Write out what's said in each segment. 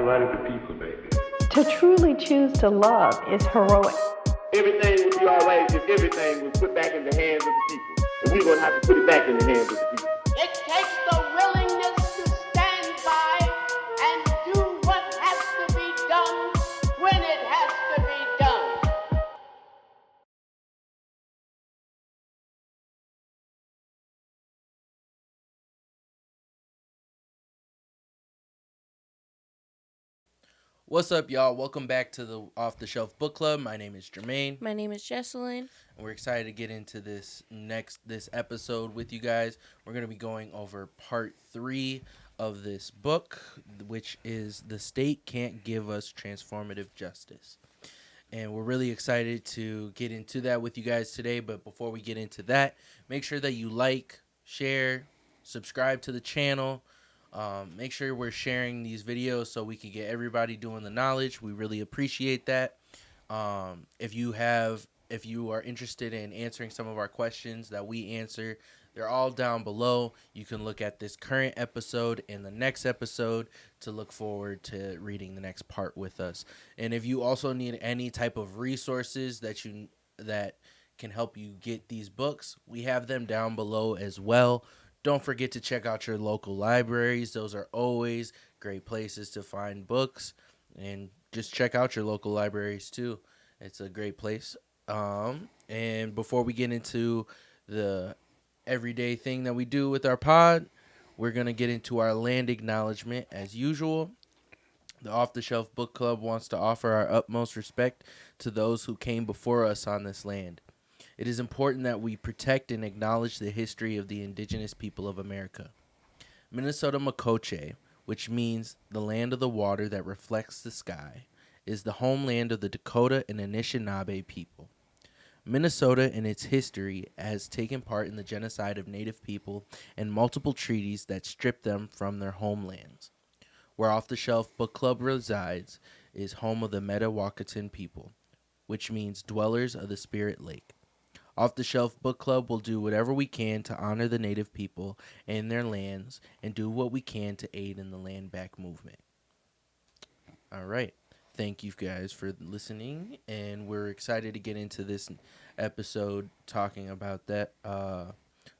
right of the people, baby. To truly choose to love is heroic. Everything would be all right if everything was put back in the hands of the people. And we're going to have to put it back in the hands of the people. It takes the willingness to stand by and do what has to be done when it has to be done. What's up, y'all? Welcome back to the Off The Shelf Bookclub. My name is Jermaine. My name is Jessalin. And we're excited to get into this episode with you guys. We're going to be going over part 3 of this book, which is The State Can't Give Us Transformative Justice. And we're really excited to get into that with you guys today. But before we get into that, make sure that you like, share, subscribe to the channel. Make sure we're sharing these videos so we can get everybody doing the knowledge. We really appreciate that. If you are interested in answering some of our questions that we answer, they're all down below. You can look at this current episode and the next episode to look forward to reading the next part with us. And if you also need any type of resources that can help you get these books, we have them down below as well. Don't forget to check out your local libraries. Those are always great places to find books. And just check out your local libraries too. It's a great place. And before we get into the everyday thing that we do with our pod, we're going to get into our land acknowledgement as usual. The Off The Shelf Book Club wants to offer our utmost respect to those who came before us on this land. It is important that we protect and acknowledge the history of the indigenous people of America. Minnesota Makoche, which means the land of the water that reflects the sky, is the homeland of the Dakota and Anishinaabe people. Minnesota in its history has taken part in the genocide of Native people and multiple treaties that stripped them from their homelands. Where Off The Shelf Book Club resides is home of the Metawakan people, which means dwellers of the Spirit Lake. Off The Shelf Book Club will do whatever we can to honor the Native people and their lands and do what we can to aid in the land back movement. All right. Thank you guys for listening, and we're excited to get into this episode talking about that.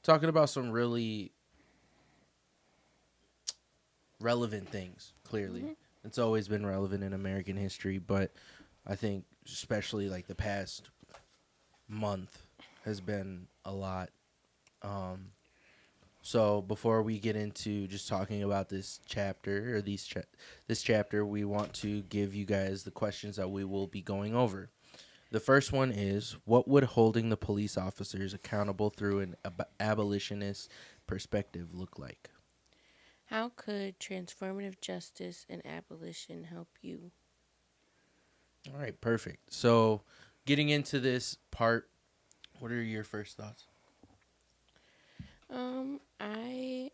Talking about some really relevant things, clearly. Mm-hmm. It's always been relevant in American history, but I think especially like the past month has been a lot. So before we get into just talking about this chapter or this chapter, we want to give you guys the questions that we will be going over. The first one is, what would holding the police officers accountable through an abolitionist perspective look like? How could transformative justice and abolition help you? All right, perfect. So getting into this part, what are your first thoughts? I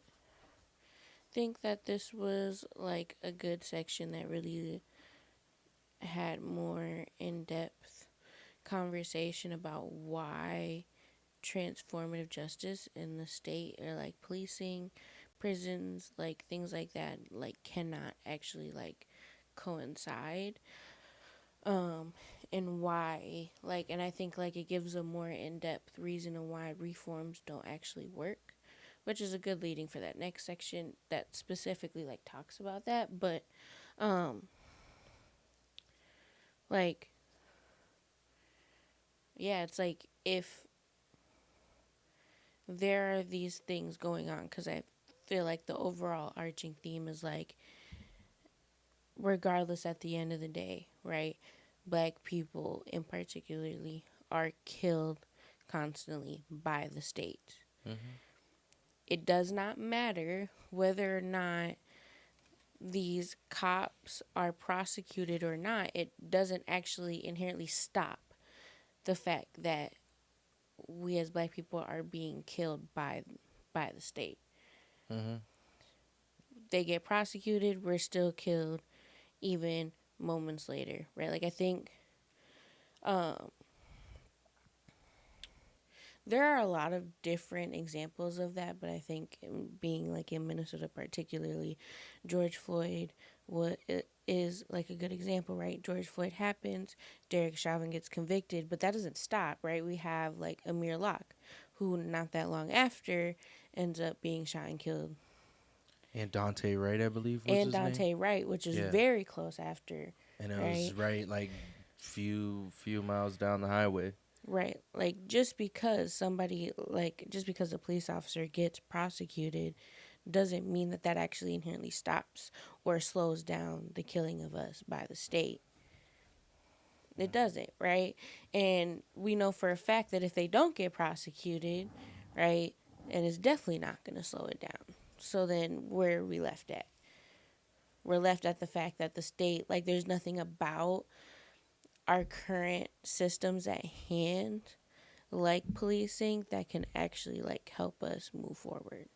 think that this was like a good section that really had more in-depth conversation about why transformative justice in the state, or like policing, prisons, like things like that, like cannot actually like coincide. And why, like, and I think like it gives a more in-depth reason of why reforms don't actually work, which is a good leading for that next section that specifically like talks about that. But like, yeah, it's like if there are these things going on, because I feel like the overall arching theme is like, regardless at the end of the day, right, Black people in particularly are killed constantly by the state. Mm-hmm. It does not matter whether or not these cops are prosecuted or not. It doesn't actually inherently stop the fact that we as Black people are being killed by the state. Mm-hmm. They get prosecuted, we're still killed even moments later, right? Like, I think there are a lot of different examples of that, but I think being like in Minnesota particularly, George Floyd is like a good example, right? George Floyd happens, Derek Chauvin gets convicted, but that doesn't stop, right? We have like Amir Locke, who not that long after ends up being shot and killed, And Dante Wright, I believe, was and his name. Dante Wright, which is Yeah. very close after, And it right? was right like few miles down the highway. Right. Like just because a police officer gets prosecuted doesn't mean that that actually inherently stops or slows down the killing of us by the state. It doesn't, right? And we know for a fact that if they don't get prosecuted, right, and it's definitely not going to slow it down. So then where are we left at? We're left at the fact that the state, like, there's nothing about our current systems at hand, like policing, that can actually, like, help us move forward.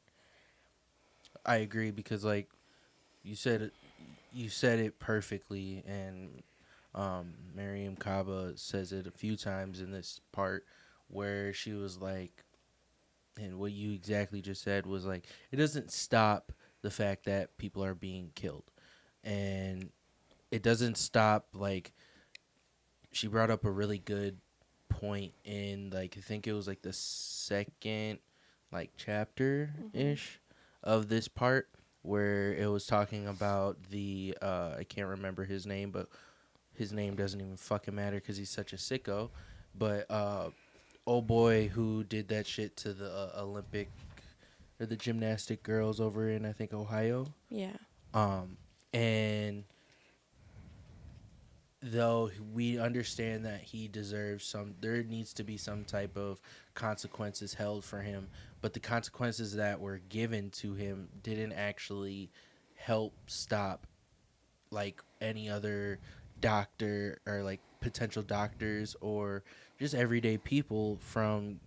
I agree, because like you said it perfectly, and Miriam Kaba says it a few times in this part, where she was like, and what you exactly just said was like, it doesn't stop the fact that people are being killed, and it doesn't stop, like, she brought up a really good point in, like, I think it was like the second, like, chapter ish of this part, where it was talking about the I can't remember his name, but his name doesn't even fucking matter because he's such a sicko, but old boy who did that shit to the Olympic or the gymnastic girls over in, I think, Ohio. Yeah. And though we understand that he deserves there needs to be some type of consequences held for him, but the consequences that were given to him didn't actually help stop, like, any other doctor or, like, potential doctors or just everyday people from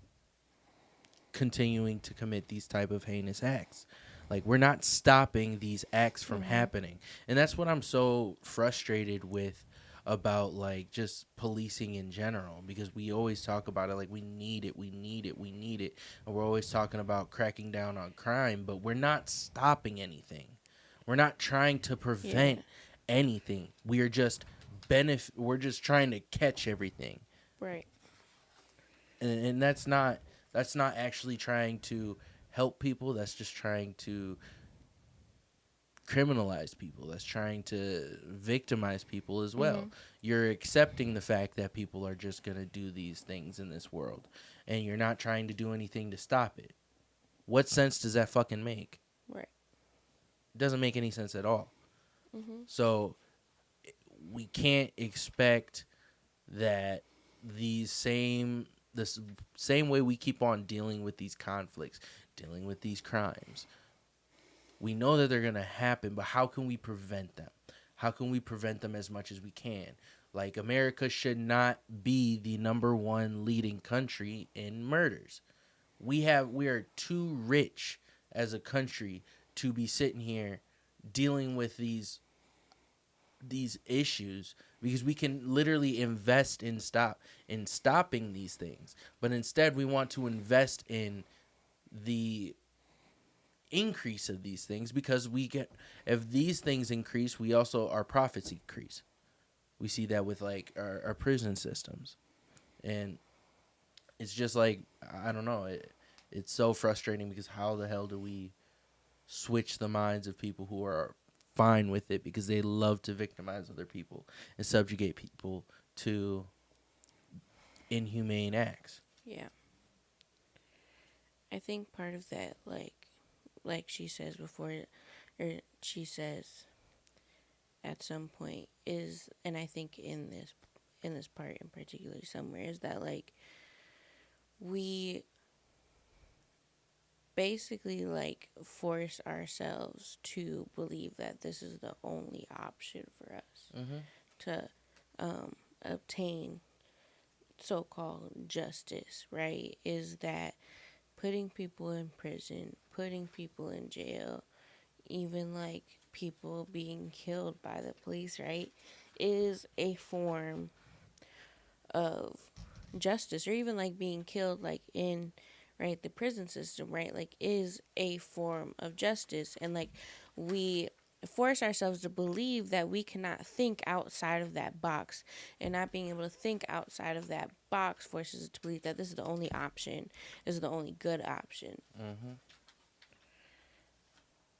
continuing to commit these type of heinous acts. Like, we're not stopping these acts from happening. And that's what I'm so frustrated with about, like, just policing in general, because we always talk about it like we need it, and we're always talking about cracking down on crime, but we're not stopping anything. We're not trying to prevent anything. We are just we're just trying to catch everything. Right. And that's not actually trying to help people. That's just trying to criminalize people. That's trying to victimize people as well. You're accepting the fact that people are just going to do these things in this world, and you're not trying to do anything to stop it. What sense does that fucking make? Right. It doesn't make any sense at all. So we can't expect that the same way we keep on dealing with these conflicts, dealing with these crimes, we know that they're going to happen, but how can we prevent them? How can we prevent them as much as we can? Like, America should not be the number one leading country in murders. We are too rich as a country to be sitting here dealing with these issues, because we can literally invest in stopping these things, but instead we want to invest in the increase of these things, because if these things increase, we also, our profits increase. We see that with, like, our prison systems, and it's just like, I don't know, it's so frustrating, because how the hell do we switch the minds of people who are fine with it, because they love to victimize other people and subjugate people to inhumane acts? Yeah. I think part of that, like she says before, or she says at some point, is, and I think in this part in particular somewhere, is that, like, we basically, like, force ourselves to believe that this is the only option for us to obtain so-called justice, right? Is that putting people in prison, putting people in jail, even, like, people being killed by the police, right, is a form of justice, or even, like, being killed, like, in, right, the prison system, right, like, is a form of justice. And, like, we force ourselves to believe that we cannot think outside of that box, and not being able to think outside of that box forces us to believe that this is the only option, this is the only good option.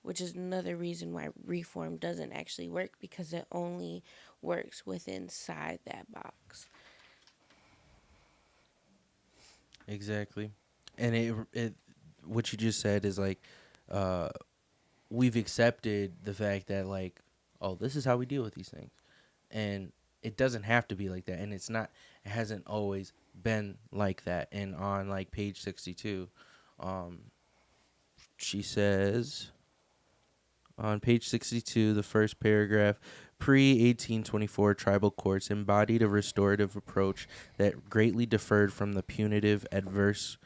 Which is another reason why reform doesn't actually work, because it only works within inside that box. Exactly. And it what you just said is like, we've accepted the fact that, like, oh, this is how we deal with these things, and it doesn't have to be like that, and it hasn't always been like that. And on like page 62, she says, on page 62, the first paragraph, pre-1824 tribal courts embodied a restorative approach that greatly differed from the punitive adversarial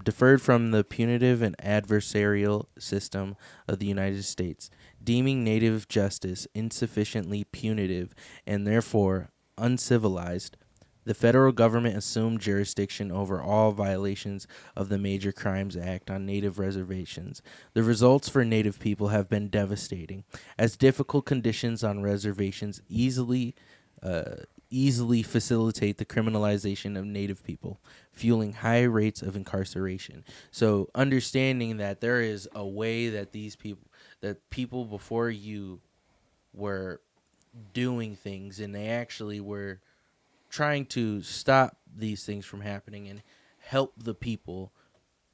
deferred from the punitive and adversarial system of the United States, deeming native justice insufficiently punitive and therefore uncivilized. The federal government assumed jurisdiction over all violations of the Major Crimes Act on native reservations. The results for native people have been devastating, as difficult conditions on reservations easily facilitate the criminalization of native people, fueling high rates of incarceration. So understanding that there is a way that people before you were doing things, and they actually were trying to stop these things from happening and help the people,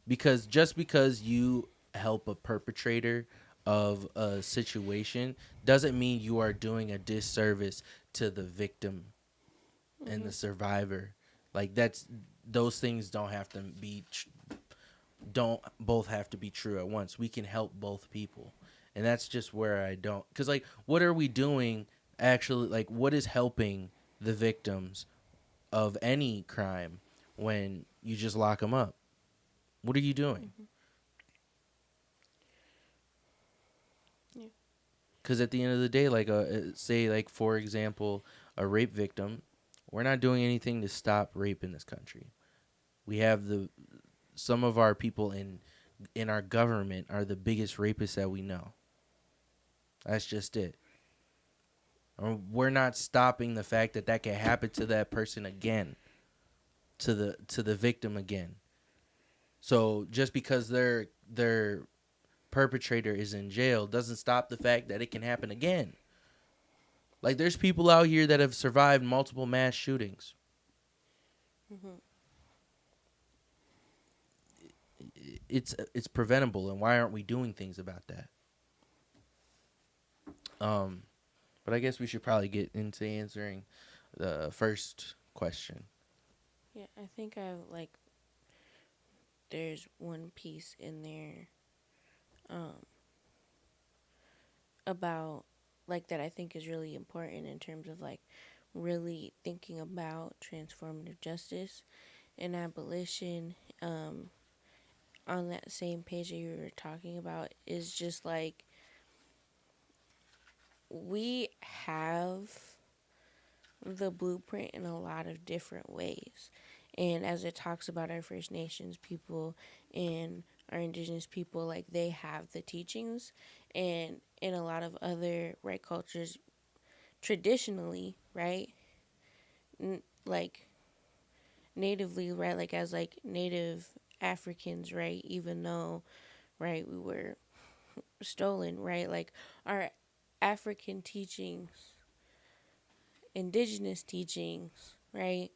because just because you help a perpetrator of a situation doesn't mean you are doing a disservice to the victim and the survivor. Like, those things don't both have to be true at once. We can help both people. And that's just where I don't, because, like, what are we doing actually? Like, what is helping the victims of any crime when you just lock them up? What are you doing? Because at the end of the day, like, say, like, for example, a rape victim, we're not doing anything to stop rape in this country. We have some of our people in our government are the biggest rapists that we know. That's just it. We're not stopping the fact that can happen to that person again, to the victim again. So just because their perpetrator is in jail doesn't stop the fact that it can happen again. Like, there's people out here that have survived multiple mass shootings. It's preventable, and why aren't we doing things about that? But I guess we should probably get into answering the first question. Yeah, I think there's one piece in there about, like, that I think is really important in terms of, like, really thinking about transformative justice and abolition. On that same page that you were talking about, is just like, we have the blueprint in a lot of different ways. And as it talks about our First Nations people and our Indigenous people, like, they have the teachings. And in a lot of other, right, cultures, traditionally, right, like, natively, right, like, as, like, Native Africans, right, even though, right, we were stolen, right, like, our African teachings, Indigenous teachings, right,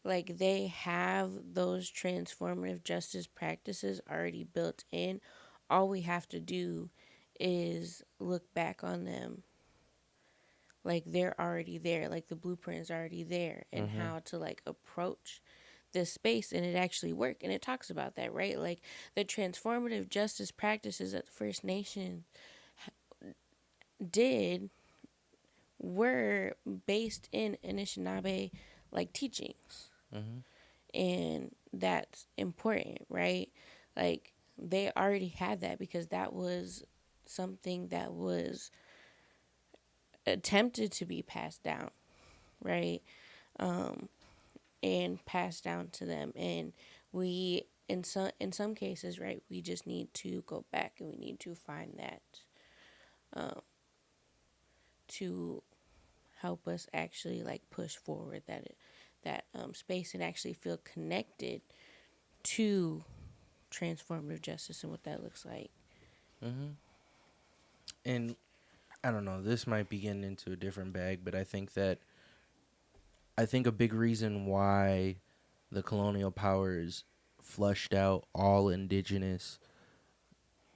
like, they have those transformative justice practices already built in. All we have to do is look back on them. Like, they're already there. Like, the blueprint is already there, and how to, like, approach this space, and it actually work. And it talks about that, right? Like, the transformative justice practices that the First Nation did were based in Anishinaabe, like, teachings. And that's important, right? Like, they already had that, because that was something that was attempted to be passed down, right? And passed down to them. And we in some cases, right, we just need to go back and we need to find that to help us actually like push forward that space and actually feel connected to transformative justice and what that looks like. And I don't know, this might be getting into a different bag, but I think a big reason why the colonial powers flushed out all indigenous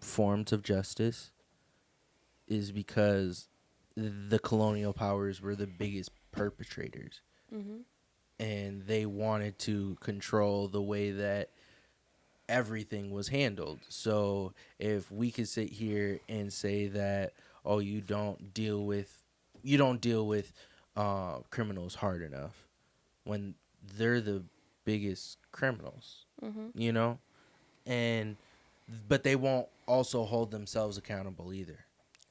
forms of justice is because the colonial powers were the biggest perpetrators. And they wanted to control the way that everything was handled. So if we could sit here and say that, oh, you don't deal with criminals hard enough, when they're the biggest criminals, you know, but they won't also hold themselves accountable either,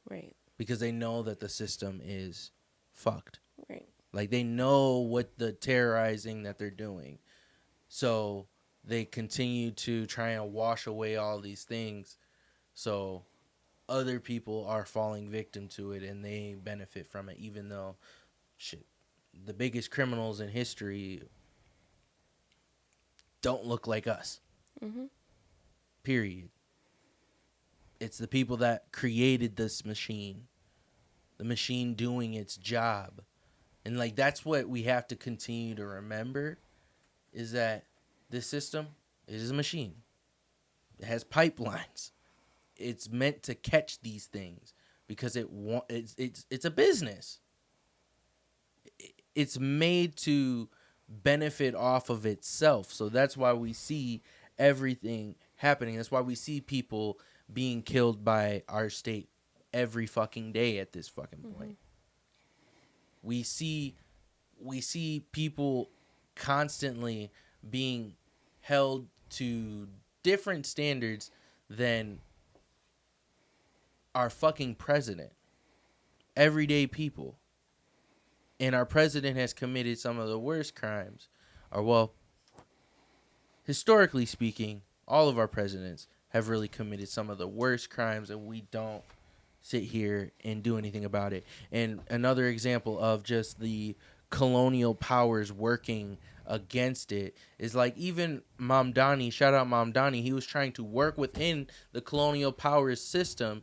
Right. because they know that the system is fucked. Right. Like, they know what the terrorizing that they're doing. So they continue to try and wash away all these things. So other people are falling victim to it and they benefit from it, even though, shit, the biggest criminals in history don't look like us. Period. It's the people that created this machine. The machine doing its job. And, like, that's what we have to continue to remember, is that this system is a machine. It has pipelines. It's meant to catch these things because it's a business. It's made to benefit off of itself. So that's why we see everything happening. That's why we see people being killed by our state every fucking day at this fucking point. We see people constantly being held to different standards than our fucking president. Everyday people. And our president has committed some of the worst crimes. Or, well, historically speaking, all of our presidents have really committed some of the worst crimes, and we don't sit here and do anything about it. And another example of just the colonial powers working against it is, like, even Mamdani, shout out Mamdani, he was trying to work within the colonial powers system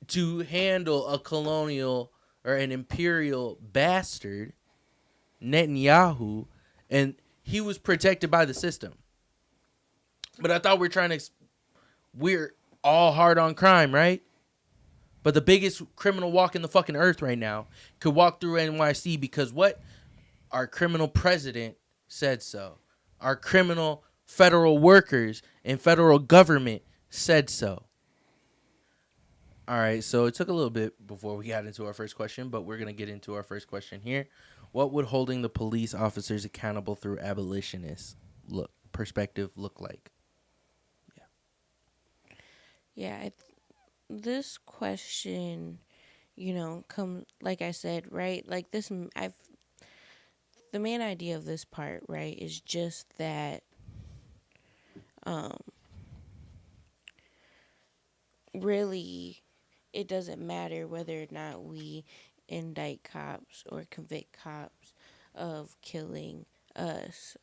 to handle a colonial or an imperial bastard, Netanyahu, and he was protected by the system. But I thought we're all hard on crime, right? But the biggest criminal walking the fucking earth right now could walk through NYC because what? Our criminal president said so. Our criminal federal workers and federal government said so. All right, so it took a little bit before we got into our first question, but we're going to get into our first question here. What would holding the police officers accountable through abolitionists perspective look like? Yeah, this question, come, like I said, right? Like this, the main idea of this part, right, is just that, really, it doesn't matter whether or not we indict cops or convict cops of killing us.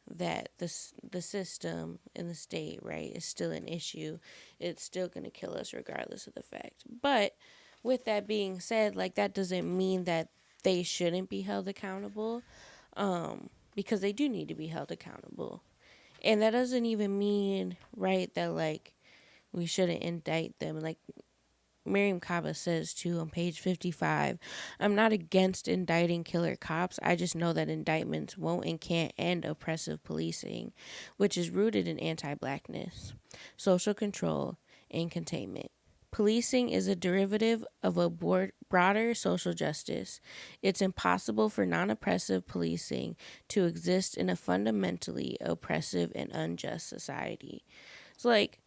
That the system in the state, right, is still an issue. It's still going to kill us regardless of the fact. But with that being said, like, that doesn't mean that they shouldn't be held accountable, because they do need to be held accountable. And that doesn't even mean, right, that, like, we shouldn't indict them. Like Miriam Kaba says, too, on page 55, I'm not against indicting killer cops. I just know that indictments won't and can't end oppressive policing, which is rooted in anti-blackness, social control, and containment. Policing is a derivative of a broader social justice. It's impossible for non-oppressive policing to exist in a fundamentally oppressive and unjust society. It's like,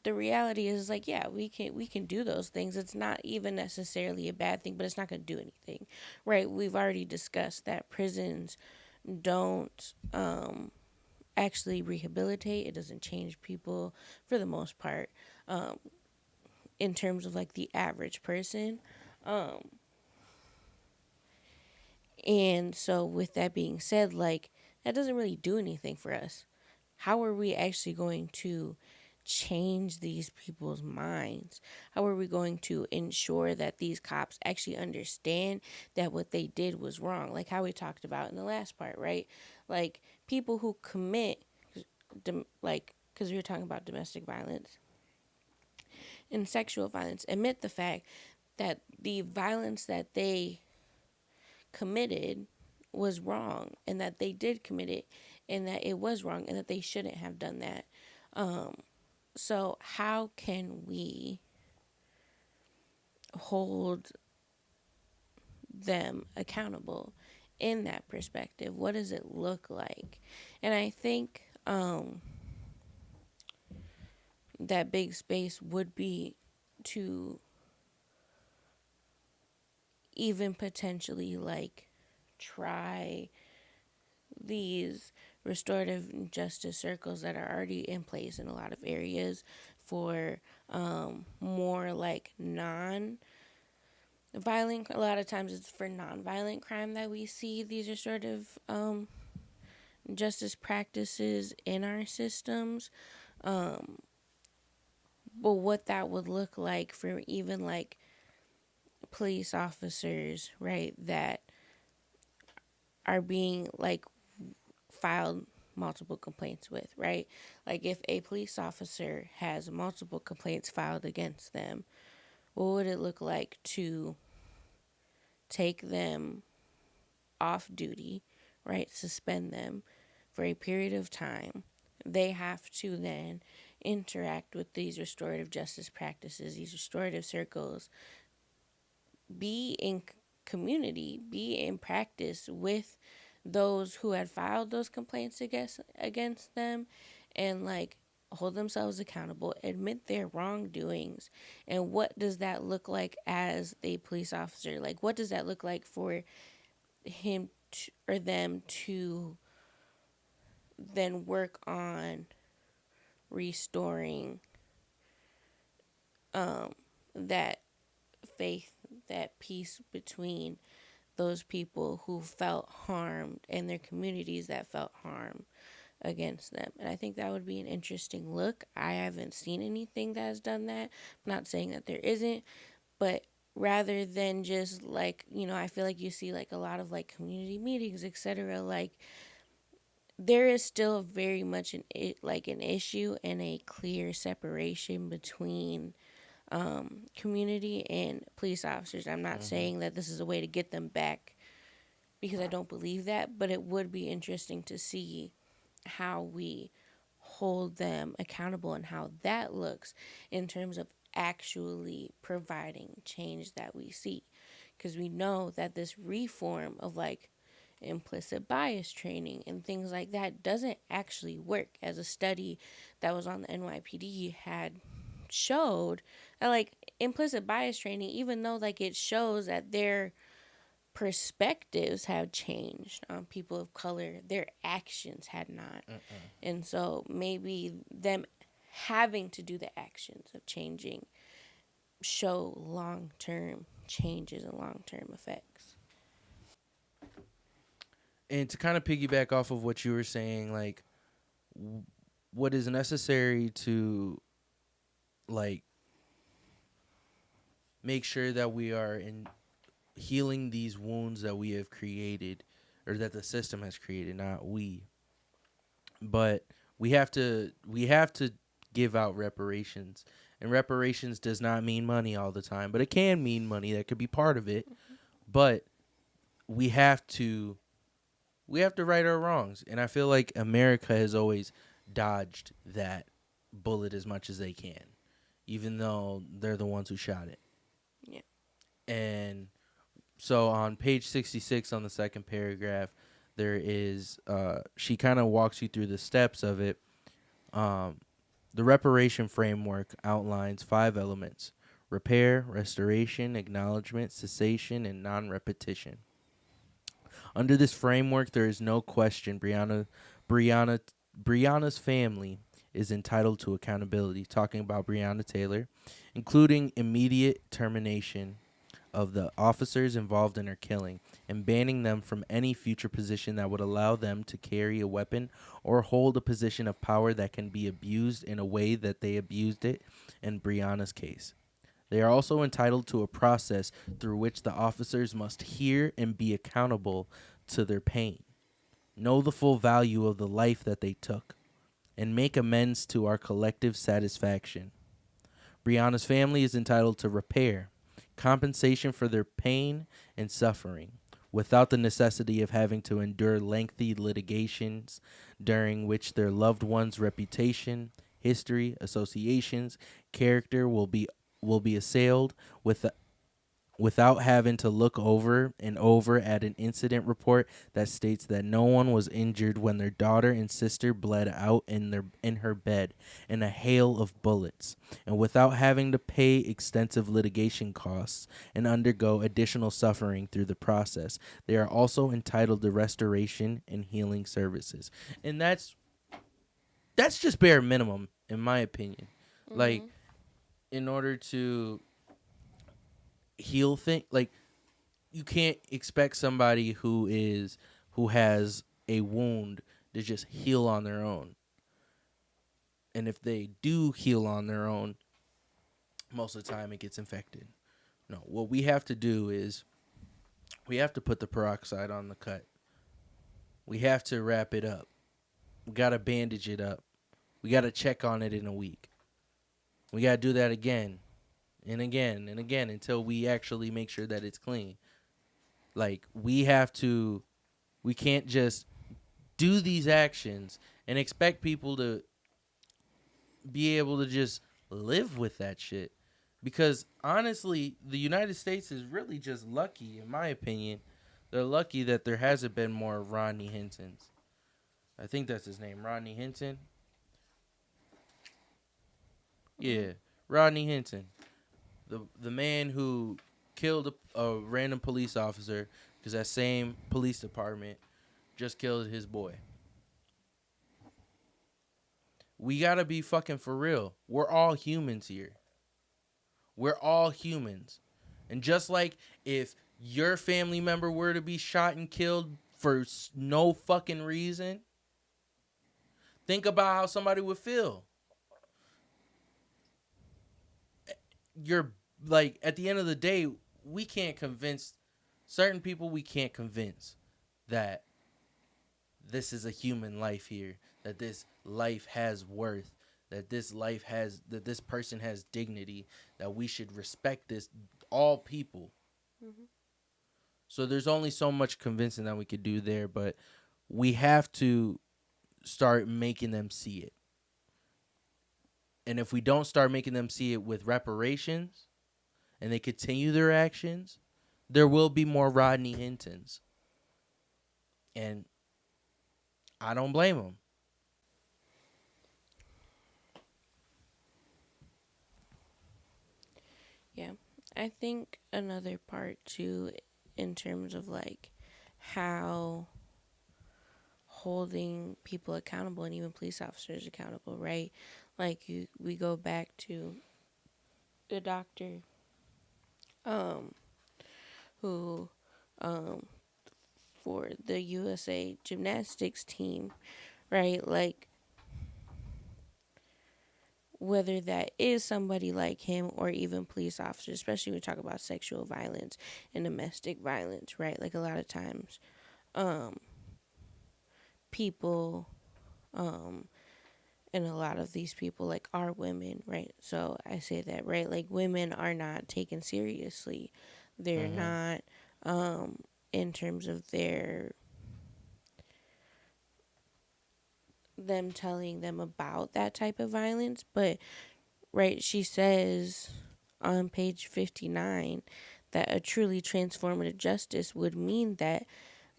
the reality is like, yeah, we can do those things. It's not even necessarily a bad thing, but it's not going to do anything, right? We've already discussed that prisons don't actually rehabilitate. It doesn't change people for the most part, in terms of like the average person. And so with that being said, like, that doesn't really do anything for us. How are we actually going to change these people's minds? How are we going to ensure that these cops actually understand that what they did was wrong? Like how we talked about in the last part, right? Like people who commit, like, because we were talking about domestic violence and sexual violence, admit the fact that the violence that they committed was wrong, and that they did commit it, and that it was wrong, and that they shouldn't have done that. So how can we hold them accountable in that perspective? What does it look like? And I think that big space would be to even potentially like try these restorative justice circles that are already in place in a lot of areas for more like non-violent. A lot of times it's for non-violent crime that we see these restorative justice practices in our systems. But what that would look like for even like police officers, right, that are being like filed multiple complaints with, right? Like if a police officer has multiple complaints filed against them, what would it look like to take them off duty, right? Suspend them for a period of time. They have to then interact with these restorative justice practices, these restorative circles, be in community, be in practice with those who had filed those complaints against them, and like hold themselves accountable, admit their wrongdoings. And what does that look like as a police officer? Like what does that look like for him or them to then work on restoring that faith, that peace between those people who felt harmed and their communities that felt harm against them. And I think that would be an interesting look. I haven't seen anything that has done that. I'm not saying that there isn't, but rather than just like, I feel like you see like a lot of like community meetings, etc. Like there is still very much an issue and a clear separation between community and police officers. I'm not saying that this is a way to get them back, because I don't believe that, but it would be interesting to see how we hold them accountable and how that looks in terms of actually providing change that we see. Because we know that this reform of like implicit bias training and things like that doesn't actually work. As a study that was on the NYPD had showed, that like implicit bias training, even though like it shows that their perspectives have changed on people of color, their actions had not. And so maybe them having to do the actions of changing show long-term changes and long-term effects. And to kind of piggyback off of what you were saying, like what is necessary to like make sure that we are in healing these wounds that we have created, or that the system has created, not we. But we have to give out reparations. And reparations does not mean money all the time, but it can mean money. That could be part of it. But we have to right our wrongs. And I feel like America has always dodged that bullet as much as they can, even though they're the ones who shot it. Yeah. And so on page 66 on the second paragraph, there is she kind of walks you through the steps of it. The reparation framework outlines 5 elements: repair, restoration, acknowledgement, cessation, and non-repetition. Under this framework, there is no question Breonna, Brianna's family is entitled to accountability, talking about Breonna Taylor, including immediate termination of the officers involved in her killing and banning them from any future position that would allow them to carry a weapon or hold a position of power that can be abused in a way that they abused it in Breonna's case. They are also entitled to a process through which the officers must hear and be accountable to their pain, know the full value of the life that they took, and make amends to our collective satisfaction. Breonna's family is entitled to repair, compensation for their pain and suffering, without the necessity of having to endure lengthy litigations during which their loved one's reputation, history, associations, character will be assailed without having to look over and over at an incident report that states that no one was injured when their daughter and sister bled out in her bed in a hail of bullets, and without having to pay extensive litigation costs and undergo additional suffering through the process. They are also entitled to restoration and healing services. And that's just bare minimum, in my opinion. Mm-hmm. Like, in order to heal thing, like, you can't expect somebody who has a wound to just heal on their own. And if they do heal on their own, most of the time it gets infected. No, what we have to do is we have to put the peroxide on the cut. We have to wrap it up. We got to bandage it up. We got to check on it in a week. We got to do that again and again and again until we actually make sure that it's clean. Like, we can't just do these actions and expect people to be able to just live with that shit. Because honestly, the United States is really just lucky, in my opinion. They're lucky that there hasn't been more Rodney Hintons. I think that's his name, Rodney Hinton. Yeah, Rodney Hinton. The man who killed a random police officer because that same police department just killed his boy. We gotta be fucking for real. We're all humans here. We're all humans. And just like if your family member were to be shot and killed for no fucking reason, think about how somebody would feel. You're like, at the end of the day, we can't convince certain people, we can't convince that this is a human life here, that this life has worth, that this person has dignity, that we should respect this, all people. Mm-hmm. So there's only so much convincing that we could do there, but we have to start making them see it. And if we don't start making them see it with reparations and they continue their actions, there will be more Rodney Hintons. And I don't blame them. Yeah. I think another part too, in terms of like how holding people accountable and even police officers accountable, right? Like we go back to the doctor who for the USA gymnastics team, right? Like, whether that is somebody like him or even police officers, especially when we talk about sexual violence and domestic violence, right? Like, a lot of times people and a lot of these people like are women, right? So I say that, right? Like, women are not taken seriously. They're not in terms of them telling them about that type of violence. But right, she says on page 59 that a truly transformative justice would mean that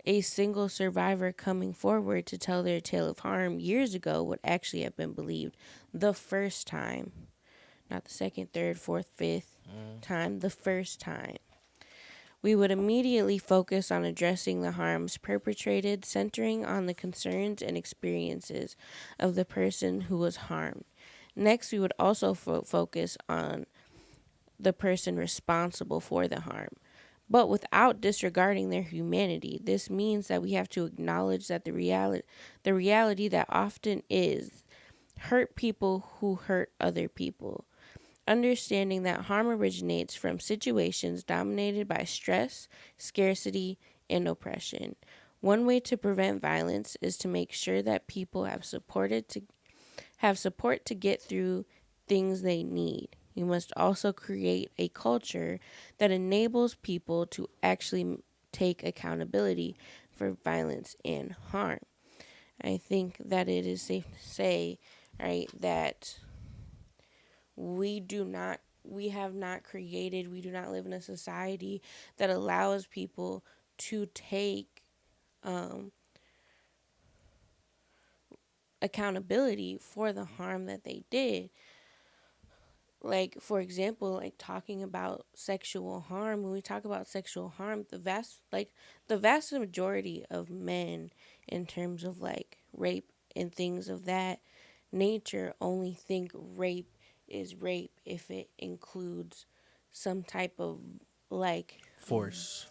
a single survivor coming forward to tell their tale of harm years ago would actually have been believed the first time. Not the second, third, fourth, fifth time, the first time. We would immediately focus on addressing the harms perpetrated, centering on the concerns and experiences of the person who was harmed. Next, we would also focus on the person responsible for the harm. But without disregarding their humanity, this means that we have to acknowledge that the reality that often is hurt people who hurt other people. Understanding that harm originates from situations dominated by stress, scarcity, and oppression. One way to prevent violence is to make sure that people have support to get through things they need. You must also create a culture that enables people to actually take accountability for violence and harm. I think that it is safe to say, right, that we do not live in a society that allows people to take accountability for the harm that they did. Like, for example, like talking about sexual harm. When we talk about sexual harm, the vast majority of men, in terms of like rape and things of that nature, only think rape is rape if it includes some type of like Force.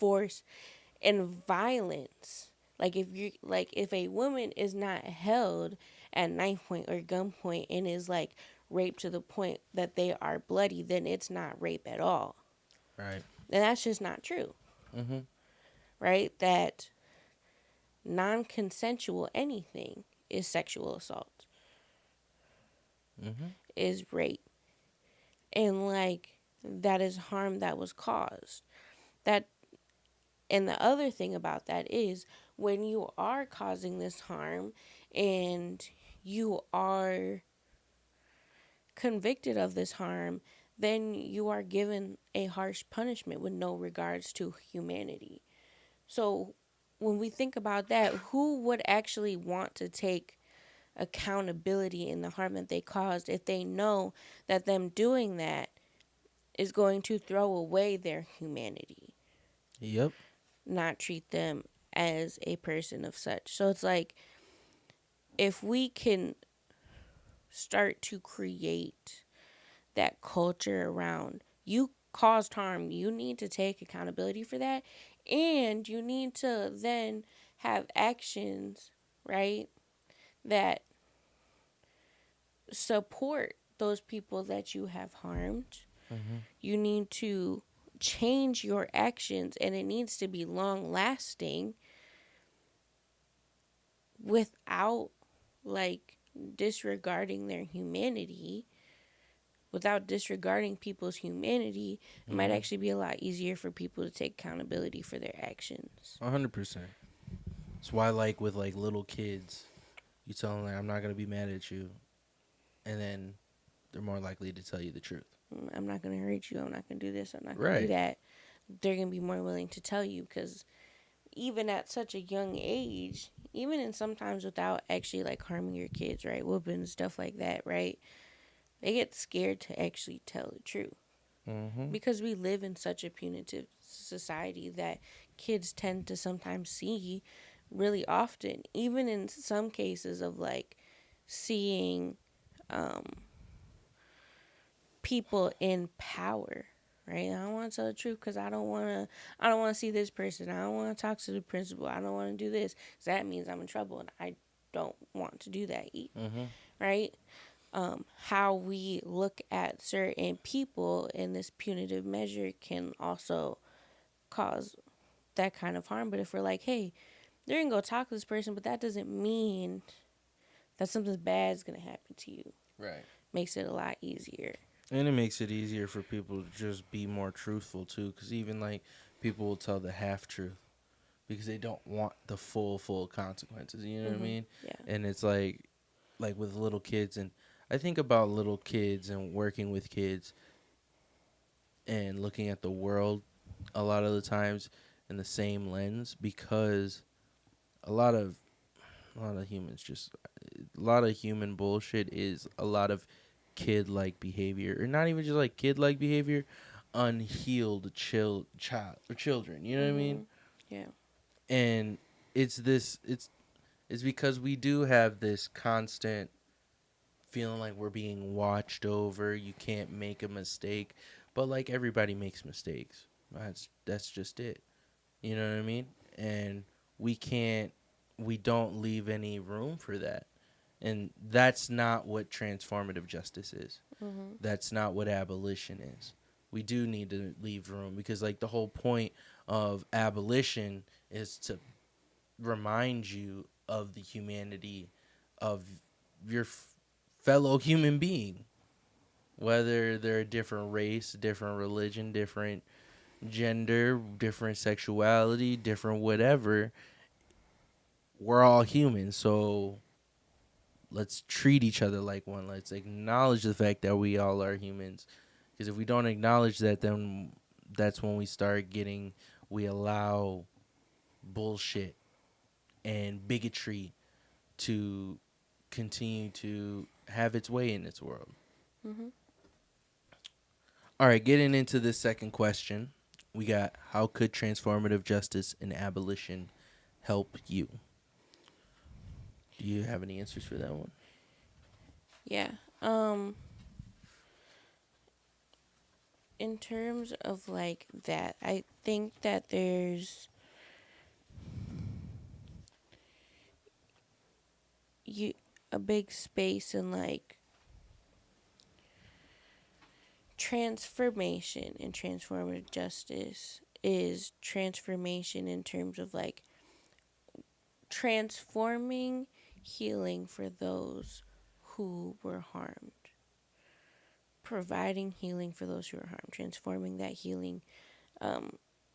and violence. Like if a woman is not held at knife point or gunpoint and is like raped to the point that they are bloody, then it's not rape at all. Right. And that's just not true. Mm-hmm. Right? That non-consensual anything is sexual assault. Mm-hmm. Is rape. And like that is harm that was caused. That And the other thing about that is when you are causing this harm and you are convicted of this harm, then you are given a harsh punishment with no regards to humanity. So when we think about that, who would actually want to take accountability in the harm that they caused if they know that them doing that is going to throw away their humanity? Yep. Not treat them as a person of such. So it's like, if we can start to create that culture around you caused harm, you need to take accountability for that, and you need to then have actions, right, that support those people that you have harmed. Mm-hmm. You need to change your actions, and it needs to be long lasting without like disregarding their humanity. Without disregarding people's humanity, it might actually be a lot easier for people to take accountability for their actions. 100%. That's why, like, with, like, little kids, you tell them, like, I'm not going to be mad at you. And then they're more likely to tell you the truth. I'm not going to hurt you. I'm not going to do this. I'm not going to do that. They're going to be more willing to tell you, because even at such a young age, even in sometimes without actually, like, harming your kids, right, whooping, stuff like that, right, they get scared to actually tell the truth. Mm-hmm. Because we live in such a punitive society that kids tend to sometimes see really often, even in some cases of like seeing people in power, right? I don't want to tell the truth because I don't want to see this person. I don't want to talk to the principal. I don't want to do this, because that means I'm in trouble, and I don't want to do that either, right? How we look at certain people in this punitive measure can also cause that kind of harm. But if we're like, hey, you're going to go talk to this person, but that doesn't mean that something bad is going to happen to you. Right. Makes it a lot easier. And it makes it easier for people to just be more truthful, too. Because even, like, people will tell the half-truth because they don't want the full consequences. You know what I mean? Yeah. And it's like with little kids, and I think about little kids and working with kids and looking at the world a lot of the times in the same lens, because a lot of humans just a lot of human bullshit is a lot of kid-like behavior, or not even just like kid-like behavior, unhealed children. You know what I mean? Yeah. And it's because we do have this constant feeling like we're being watched over. You can't make a mistake, but like everybody makes mistakes. That's just it. You know what I mean? And we don't leave any room for that. And that's not what transformative justice is. That's not what abolition is. We do need to leave room, because like the whole point of abolition is to remind you of the humanity of your fellow human being, whether they're a different race, different religion, different gender, different sexuality, different whatever. We're all human, so let's treat each other like one. Let's acknowledge the fact that we all are humans. Because if we don't acknowledge that, then that's when we allow bullshit and bigotry to continue to have its way in this world. All right, getting into this second question, we got, how could transformative justice and abolition help you? Do you have any answers for that one? Yeah. In terms of like that, I think that there's a big space in like transformation, and transformative justice is transformation in terms of like transforming healing for those who were harmed, providing healing for those who were harmed, transforming that healing,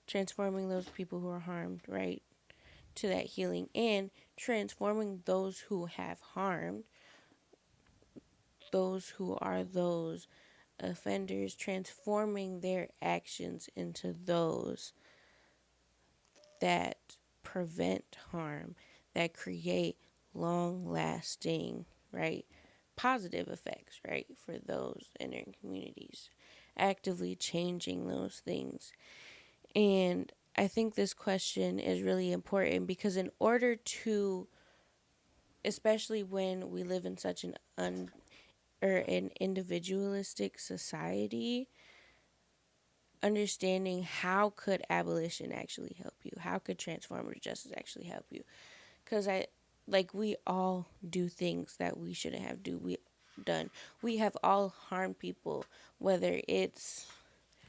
transforming those people who are harmed, right, to that healing, and transforming those who have harmed, those who are those offenders, transforming their actions into those that prevent harm, that create long lasting, right, positive effects, right, for those in their communities, actively changing those things. And I think this question is really important because in order to, especially when we live in such an individualistic society, understanding how could abolition actually help you? How could transformative justice actually help you? Because we all do things that we shouldn't have done. We have all harmed people, whether it's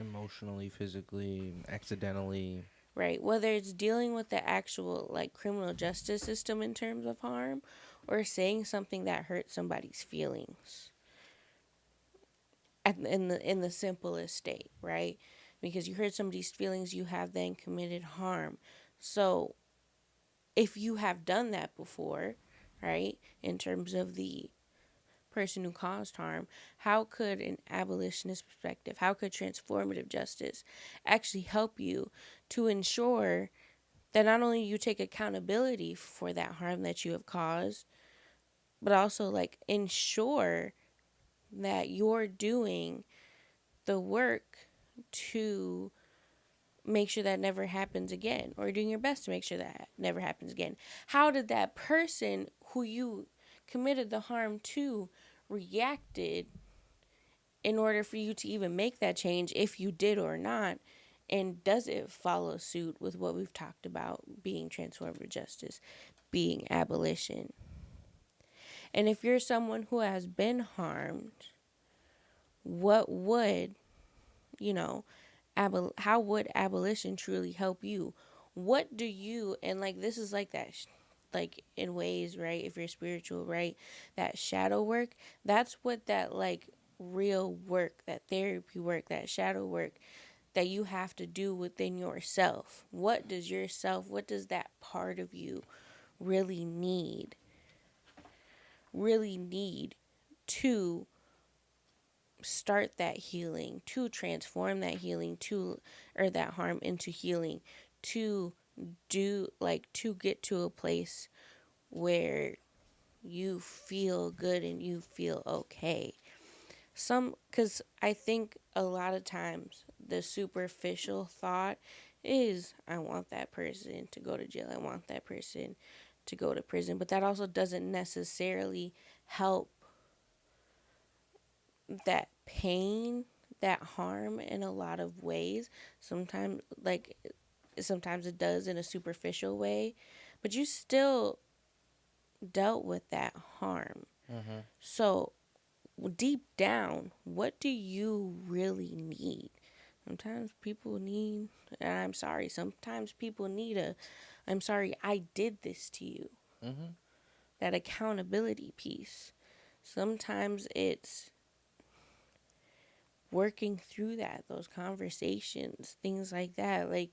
Emotionally, physically, accidentally. right, whether it's dealing with the actual like criminal justice system in terms of harm, or saying something that hurt somebody's feelings. In the simplest state, right? Because you hurt somebody's feelings, you have then committed harm. So if you have done that before, right, in terms of the person who caused harm, how could an abolitionist perspective, how could transformative justice actually help you to ensure that not only you take accountability for that harm that you have caused, but also like ensure that you're doing the work to make sure that never happens again, or doing your best to make sure that never happens again. How did that person who you committed the harm to reacted in order for you to even make that change, if you did or not? And does it follow suit with what we've talked about being transformative justice, being abolition? And if you're someone who has been harmed, what would, you know, how would abolition truly help you? What do you, and like this is like that, like in ways, right? If you're spiritual, right? That shadow work, that's what that like real work, that therapy work, that shadow work that you have to do within yourself. What does that part of you really need? Really need to start that healing, to transform that healing, or that harm into healing, to to get to a place where you feel good and you feel okay. Because I think a lot of times the superficial thought is, I want that person to go to jail, I want that person to go to prison, but that also doesn't necessarily help that pain, that harm in a lot of ways. Sometimes it does in a superficial way, but you still dealt with that harm. So deep down, what do you really need? Sometimes people need, sometimes people need I'm sorry, I did this to you. That accountability piece. Sometimes it's working through those conversations, things like that. Like,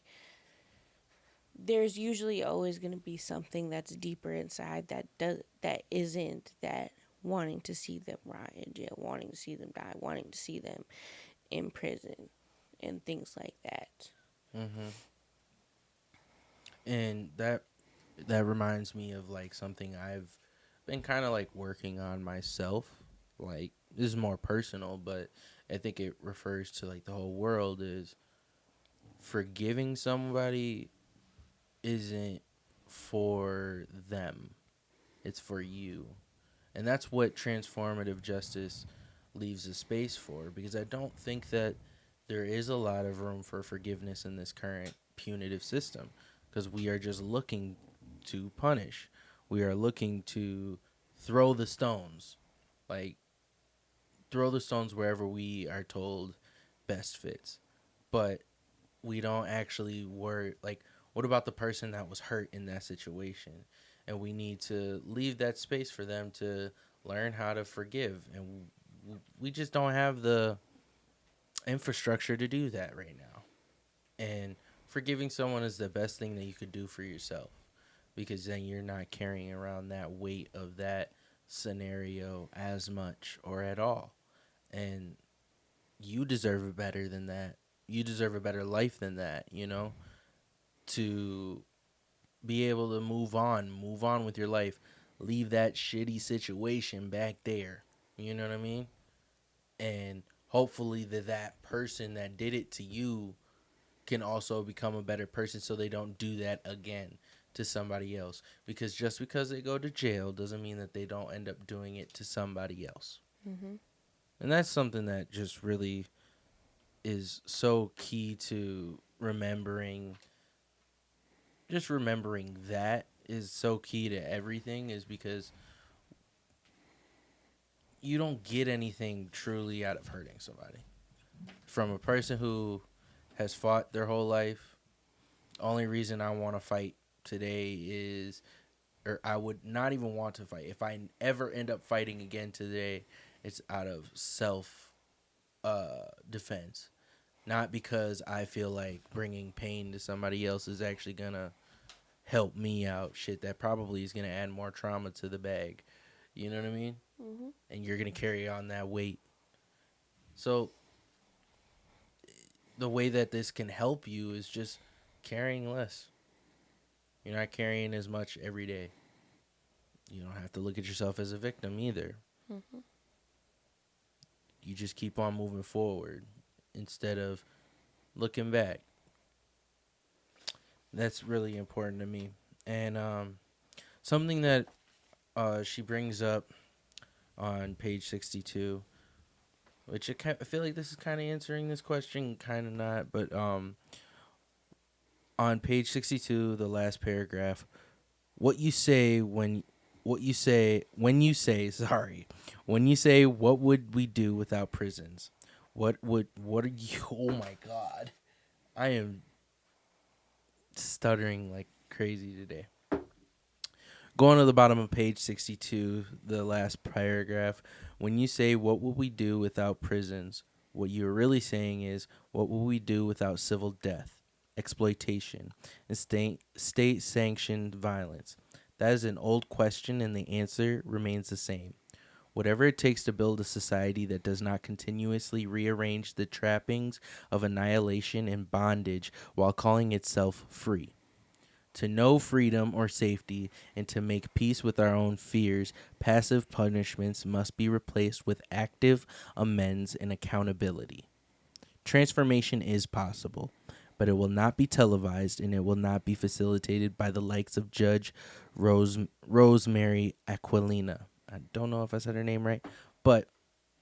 there's usually always going to be something that's deeper inside that isn't that wanting to see them rot in jail, wanting to see them die, wanting to see them in prison, and things like that. And that reminds me of like something I've been kind of like working on myself. Like, this is more personal, but I think it refers to like the whole world. Is forgiving somebody isn't for them, it's for you. And that's what transformative justice leaves a space for, because I don't think that there is a lot of room for forgiveness in this current punitive system, because we are just looking to punish. We are looking to throw the stones. Like, throw the stones wherever we are told best fits. But we don't actually worry, like, what about the person that was hurt in that situation? And we need to leave that space for them to learn how to forgive. And we just don't have the infrastructure to do that right now. And forgiving someone is the best thing that you could do for yourself, because then you're not carrying around that weight of that scenario as much or at all. And you deserve it better than that. You deserve a better life than that, to be able to move on with your life, leave that shitty situation back there. You know what I mean? And hopefully that person that did it to you can also become a better person, so they don't do that again to somebody else. Because just because they go to jail doesn't mean that they don't end up doing it to somebody else. And that's something that just really is so key to remembering. Just remembering that is so key to everything, is because you don't get anything truly out of hurting somebody. From a person who has fought their whole life, the only reason I want to fight today is, or I would not even want to fight. If I ever end up fighting again today, it's out of self defense. Not because I feel like bringing pain to somebody else is actually going to help me out. Shit, that probably is going to add more trauma to the bag. You know what I mean? And you're going to carry on that weight. So the way that this can help you is just carrying less. You're not carrying as much every day. You don't have to look at yourself as a victim either. You just keep on moving forward instead of looking back. That's really important to me. And something that she brings up on page 62, which I feel like this is kind of answering this question, kind of not, but on page 62, the last paragraph, when you say what would we do without prisons? What are you, oh my God, I am stuttering like crazy today. Going to the bottom of page 62, the last paragraph, when you say what would we do without prisons, what you're really saying is, what would we do without civil death, exploitation, and state-sanctioned violence? That is an old question, and the answer remains the same. Whatever it takes to build a society that does not continuously rearrange the trappings of annihilation and bondage while calling itself free. To know freedom or safety and to make peace with our own fears, passive punishments must be replaced with active amends and accountability. Transformation is possible, but it will not be televised and it will not be facilitated by the likes of Judge Rosemary Aquilina. I don't know if I said her name right, but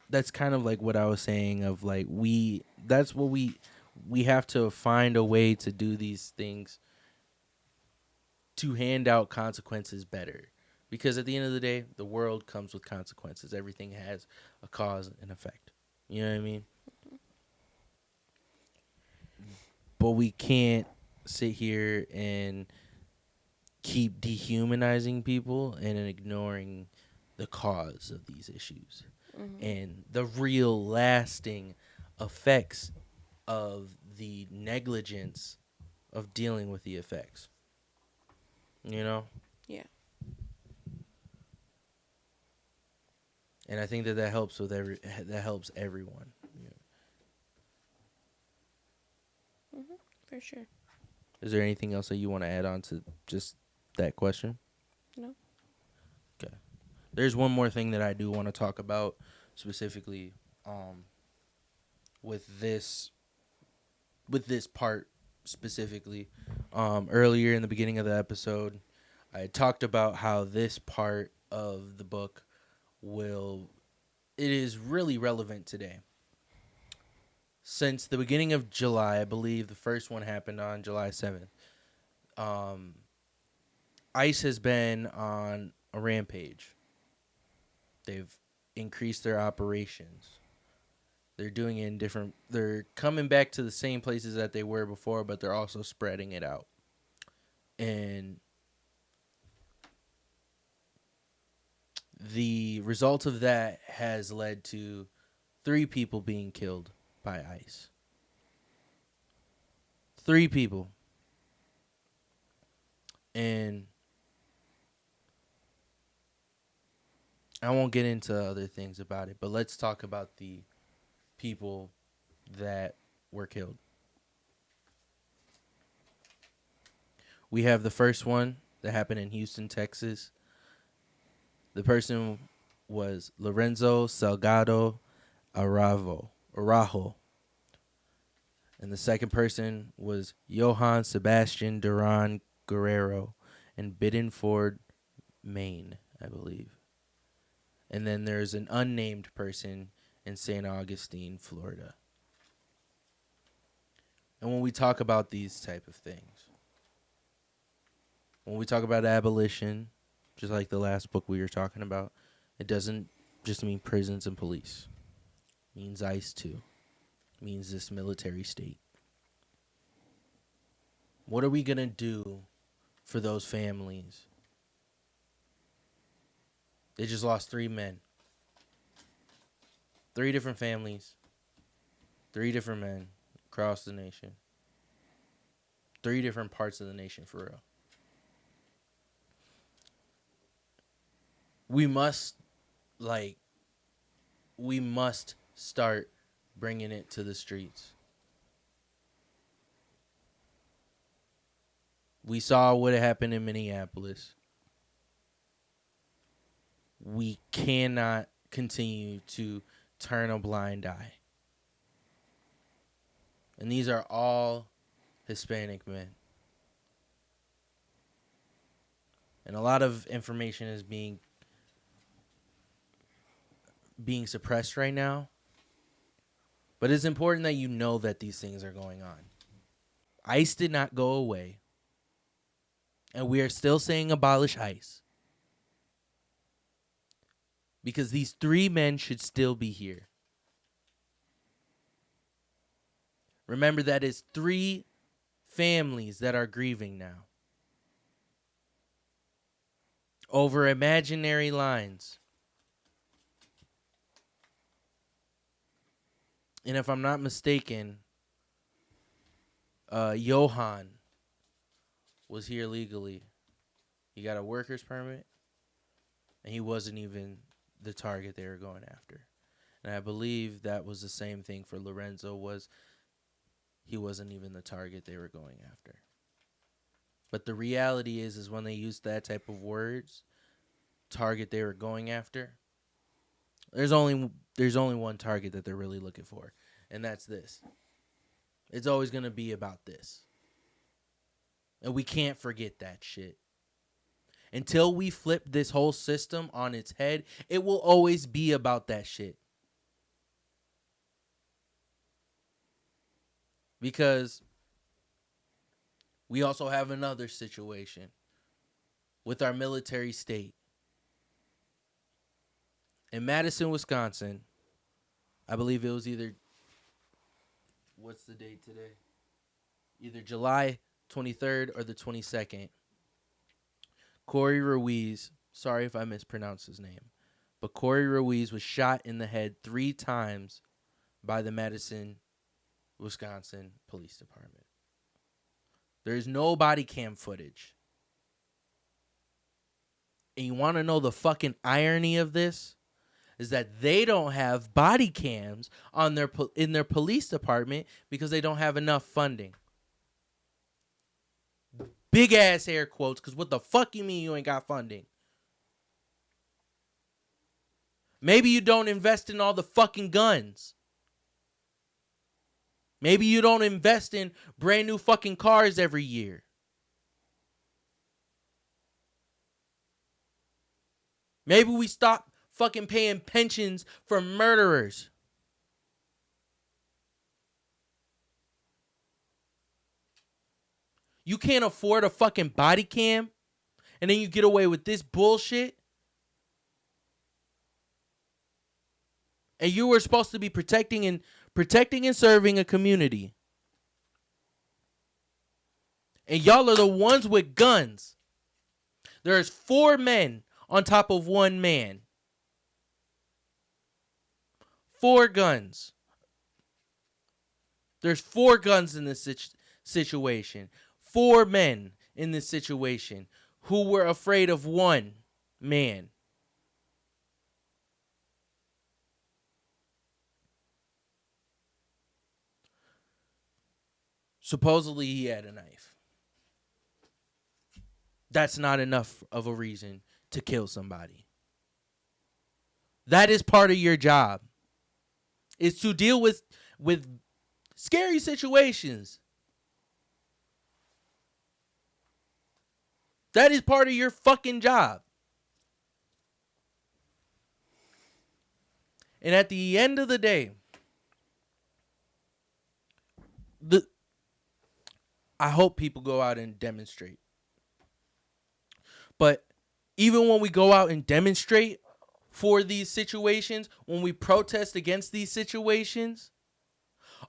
that's kind of like what I was saying of like we have to find a way to do these things to hand out consequences better. Because at the end of the day, the world comes with consequences. Everything has a cause and effect. You know what I mean? But we can't sit here and keep dehumanizing people and ignoring the cause of these issues and the real lasting effects of the negligence of dealing with the effects. You know? Yeah. And I think that helps with everyone. For sure. Is there anything else that you want to add on to just that question? No. Okay. There's one more thing that I do want to talk about specifically with this part specifically. Earlier in the beginning of the episode, I talked about how this part of the book it is really relevant today. Since the beginning of July, I believe the first one happened on July 7th, ICE has been on a rampage. They've increased their operations. They're doing it in they're coming back to the same places that they were before, but they're also spreading it out. And the result of that has led to 3 people being killed by ICE. 3 people. And I won't get into other things about it, but let's talk about the people that were killed. We have the first one that happened in Houston, Texas. The person was Lorenzo Salgado Araujo. And the second person was Johann Sebastian Duran Guerrero in Biddeford, Maine, I believe. And then there's an unnamed person in St. Augustine, Florida. And when we talk about these type of things, when we talk about abolition, just like the last book we were talking about, it doesn't just mean prisons and police. It means ICE too. It means this military state. What are we going to do for those families? They just lost 3 men. 3 different families. 3 different men across the nation. 3 different parts of the nation, for real. We must start bringing it to the streets. We saw what happened in Minneapolis. We cannot continue to turn a blind eye. And these are all Hispanic men. And a lot of information is being suppressed right now. But it's important that you know that these things are going on. ICE did not go away. And we are still saying abolish ICE. Because these 3 men should still be here. Remember, that is 3 families that are grieving now. Over imaginary lines. And if I'm not mistaken, Johan was here legally. He got a worker's permit, and he wasn't even the target they were going after. And I believe that was the same thing for Lorenzo. He wasn't even the target they were going after. But the reality is when they use that type of words, target they were going after, there's only one target that they're really looking for, and that's this. It's always going to be about this. And we can't forget that shit. Until we flip this whole system on its head, it will always be about that shit. Because we also have another situation with our military state. In Madison, Wisconsin, I believe it was what's the date today? Either July 23rd or the 22nd. Corey Ruiz, sorry if I mispronounced his name, but Corey Ruiz was shot in the head 3 times by the Madison, Wisconsin Police Department. There is no body cam footage. And you want to know the fucking irony of this? Is that they don't have body cams on in their police department because they don't have enough funding. Big ass air quotes, because what the fuck you mean you ain't got funding? Maybe you don't invest in all the fucking guns. Maybe you don't invest in brand new fucking cars every year. Maybe we stop fucking paying pensions for murderers. You can't afford a fucking body cam, and then you get away with this bullshit. And you were supposed to be protecting and serving a community. And y'all are the ones with guns. There's 4 men on top of 1 man. 4 guns. There's 4 guns in this situation. 4 men in this situation who were afraid of 1 man. Supposedly he had a knife. That's not enough of a reason to kill somebody. That is part of your job. Is to deal with scary situations. That is part of your fucking job. And at the end of the day, I hope people go out and demonstrate. But even when we go out and demonstrate for these situations, when we protest against these situations,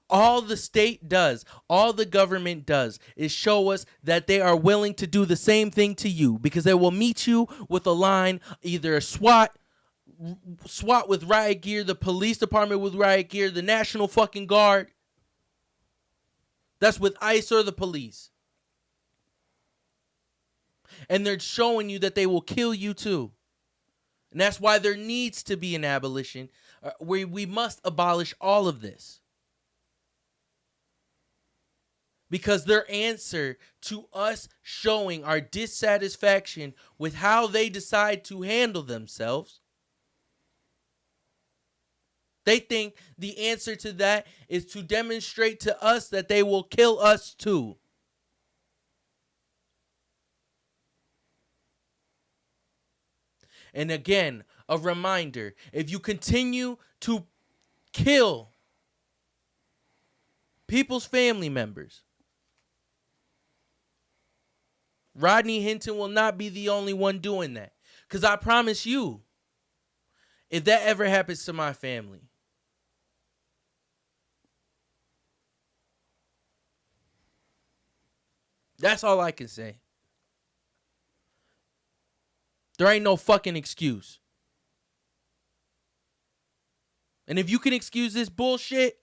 all the state does, all the government does is show us that they are willing to do the same thing to you, because they will meet you with a line, either a SWAT with riot gear, the police department with riot gear, the National fucking Guard. That's with ICE or the police. And they're showing you that they will kill you too. And that's why there needs to be an abolition. We must abolish all of this. Because their answer to us showing our dissatisfaction with how they decide to handle themselves, they think the answer to that is to demonstrate to us that they will kill us too. And again, a reminder, if you continue to kill people's family members, Rodney Hinton will not be the only one doing that. Because I promise you, if that ever happens to my family, that's all I can say. There ain't no fucking excuse. And if you can excuse this bullshit,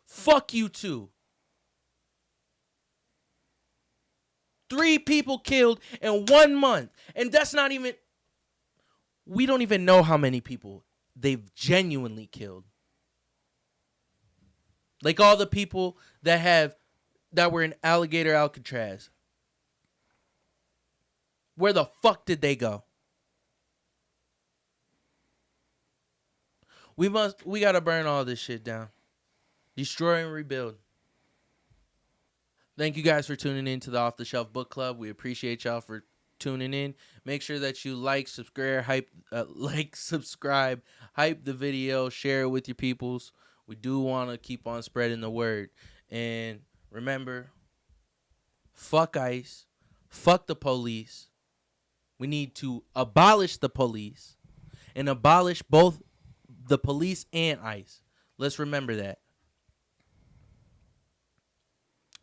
fuck you too. 3 people killed in 1 month. And that's not even... We don't even know how many people they've genuinely killed. Like all the people that were in Alligator Alcatraz. Where the fuck did they go? We gotta burn all this shit down. Destroy and rebuild. Thank you guys for tuning in to the Off The Shelf Book Club. We appreciate y'all for tuning in. Make sure that you subscribe, hype the video, share it with your peoples. We do want to keep on spreading the word. And remember, fuck ICE, fuck the police. We need to abolish the police and abolish both the police and ICE. Let's remember that.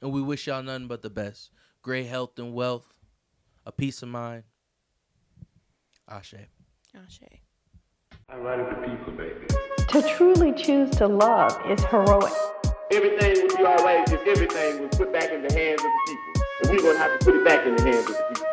And we wish y'all nothing but the best. Great health and wealth. A peace of mind. Ashe. Ashe. I write it to people, baby. To truly choose to love is heroic. Everything would be all right if everything was put back in the hands of the people. And we're going to have to put it back in the hands of the people.